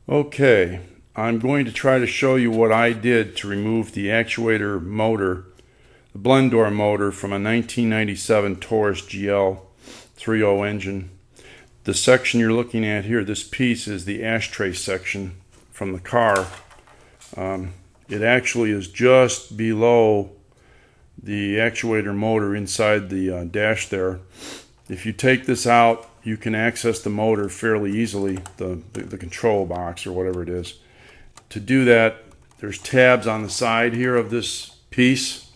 Okay, I'm going to try to show you what I did to remove the actuator motor, the blend door motor from a 1997 Taurus GL 3.0 engine. The section you're looking at here, this piece, is the ashtray section from the car. It actually is just below the actuator motor inside the dash there. If you take this out, you can access the motor fairly easily, the control box or whatever it is. To do that, there's tabs on the side here of this piece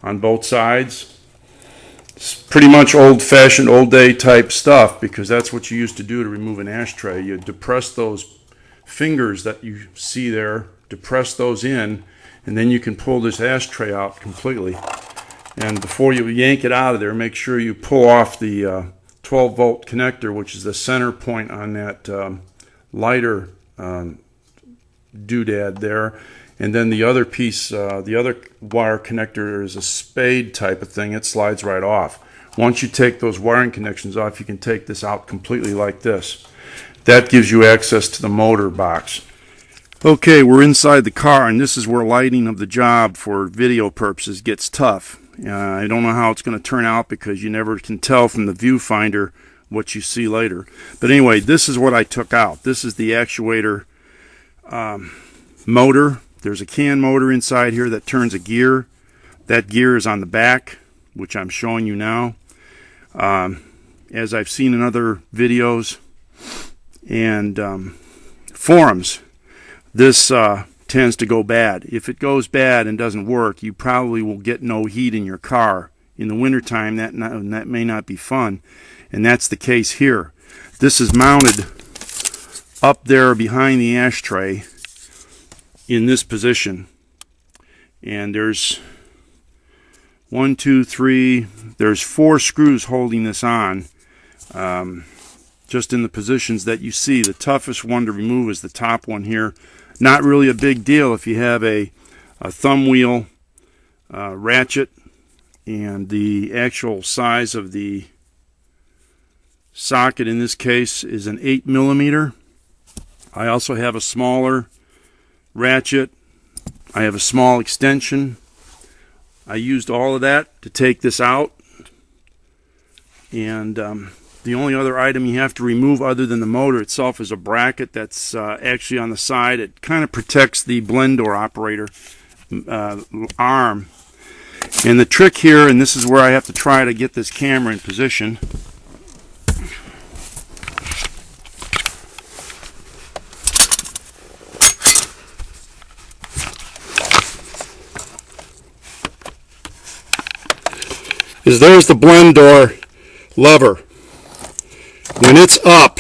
on both sides. It's pretty much old-fashioned, old-day type stuff, because that's what you used to do to remove an ashtray. You depress those fingers that you see there, depress those in, and then you can pull this ashtray out completely. And before you yank it out of there, make sure you pull off the 12-volt connector, which is the center point on that lighter doodad there. And then the other piece, the other wire connector, is a spade type of thing. It slides right off. Once you take those wiring connections off, you can take this out completely like this. That gives you access to the motor box. Okay, we're inside the car, and this is where lighting of the job for video purposes gets tough. I don't know how it's going to turn out, because you never can tell from the viewfinder what you see later. But anyway, this is what I took out. This is the actuator motor. There's a can motor inside here that turns a gear. That gear is on the back, which I'm showing you now. As I've seen in other videos and forums, this tends to go bad. If it goes bad and doesn't work, you probably will get no heat in your car. In the wintertime, that may not be fun, and that's the case here. This is mounted up there behind the ashtray in this position, and there's 1, 2, 3, there's 4 screws holding this on, just in the positions that you see. The toughest one to remove is the top one here. Not really a big deal if you have a thumb wheel ratchet, and the actual size of the socket in this case is an 8mm. I also have a smaller ratchet. I have a small extension. I used all of that to take this out, and the only other item you have to remove other than the motor itself is a bracket that's actually on the side. It kind of protects the blend door operator arm. And the trick here, and this is where I have to try to get this camera in position, is there's the blend door lever. When it's up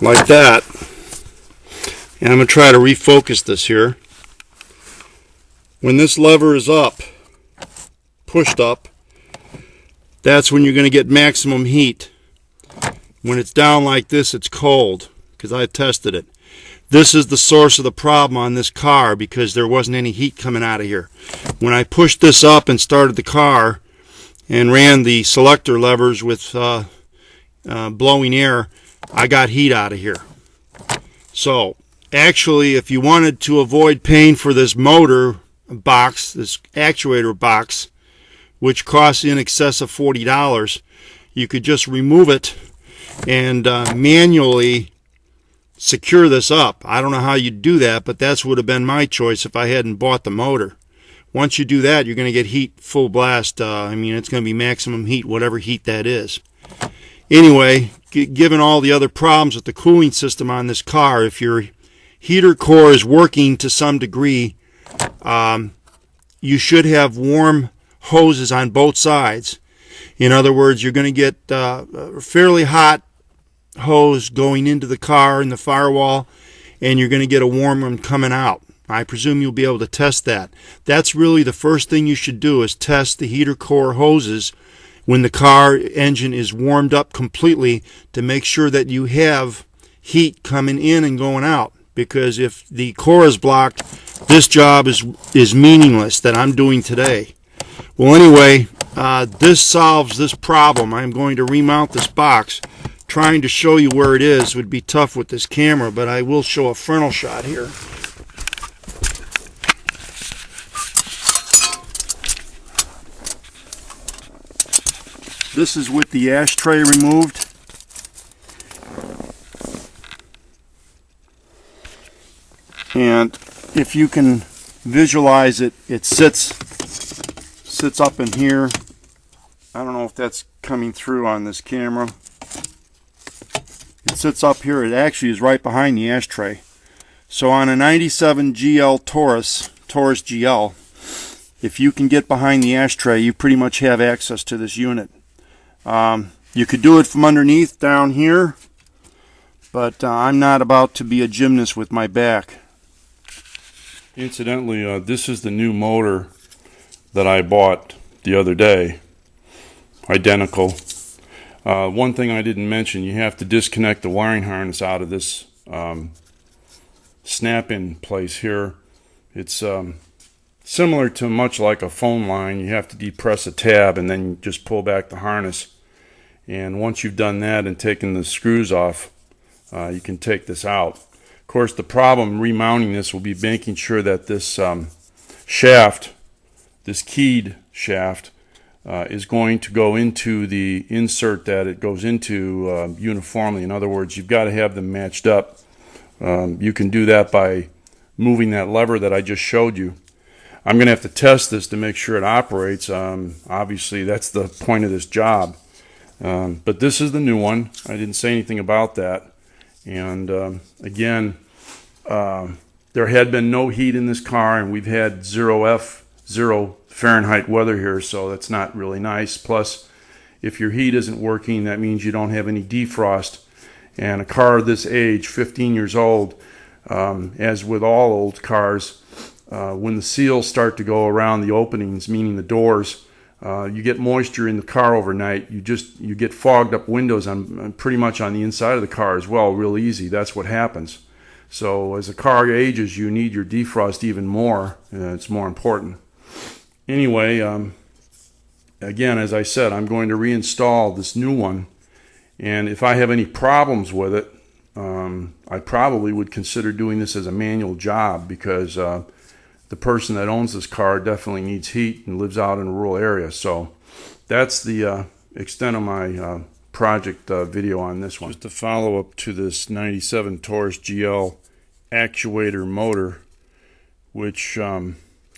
like that, and I'm going to try to refocus this here. When this lever is up, pushed up, that's when you're going to get maximum heat. When it's down like this, it's cold, because I tested it. This is the source of the problem on this car, because there wasn't any heat coming out of here. When I pushed this up and started the car and ran the selector levers with blowing air, I got heat out of here. So actually, if you wanted to avoid paying for this motor box, this actuator box, which costs in excess of $40, you could just remove it and manually secure this up. I don't know how you'd do that, but that would have been my choice if I hadn't bought the motor. Once you do that, you're going to get heat full blast. I mean, it's going to be maximum heat, whatever heat that is. Anyway, given all the other problems with the cooling system on this car, if your heater core is working to some degree, you should have warm hoses on both sides. In other words, you're going to get a fairly hot hose going into the car in the firewall, and you're going to get a warm one coming out. I presume you'll be able to test that. That's really the first thing you should do, is test the heater core hoses when the car engine is warmed up completely, to make sure that you have heat coming in and going out. Because if the core is blocked, this job is meaningless that I'm doing today. Well, anyway, this solves this problem. I'm going to remount this box trying to show you where it is would be tough with this camera, but I will show a frontal shot here. This is with the ashtray removed. And if you can visualize it, it sits up in here. I don't know if that's coming through on this camera. It sits up here. It actually is right behind the ashtray. So on a 97 GL Taurus GL, if you can get behind the ashtray, you pretty much have access to this unit. You could do it from underneath down here, but I'm not about to be a gymnast with my back. Incidentally, this is the new motor that I bought the other day. Identical. One thing I didn't mention, you have to disconnect the wiring harness out of this snap-in place here. It's similar to much like a phone line. You have to depress a tab and then you just pull back the harness. And once you've done that and taken the screws off, you can take this out. Of course, the problem remounting this will be making sure that this shaft, this keyed shaft, is going to go into the insert that it goes into uniformly. In other words, you've got to have them matched up. You can do that by moving that lever that I just showed you. I'm going to have to test this to make sure it operates. Obviously, that's the point of this job. But this is the new one. I didn't say anything about that. And again, there had been no heat in this car, and we've had 0 Fahrenheit weather here, so that's not really nice. Plus, if your heat isn't working, that means you don't have any defrost. And a car this age, 15 years old, as with all old cars, when the seals start to go around the openings, meaning the doors, you get moisture in the car overnight. You get fogged up windows on pretty much on the inside of the car as well, real easy. That's what happens. So as the car ages, you need your defrost even more. It's more important. Anyway, again, as I said, I'm going to reinstall this new one, and if I have any problems with it, I probably would consider doing this as a manual job, because the person that owns this car definitely needs heat and lives out in a rural area. So that's the extent of my project video on this one. Just a follow-up to this 97 Taurus GL actuator motor, which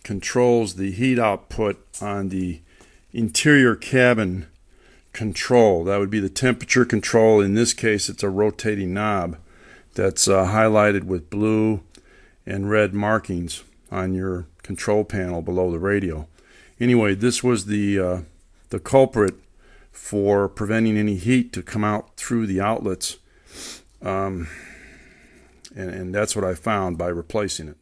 controls the heat output on the interior cabin control. That would be the temperature control. In this case, it's a rotating knob that's highlighted with blue and red markings on your control panel below the radio. Anyway, this was the culprit for preventing any heat to come out through the outlets, and that's what I found by replacing it.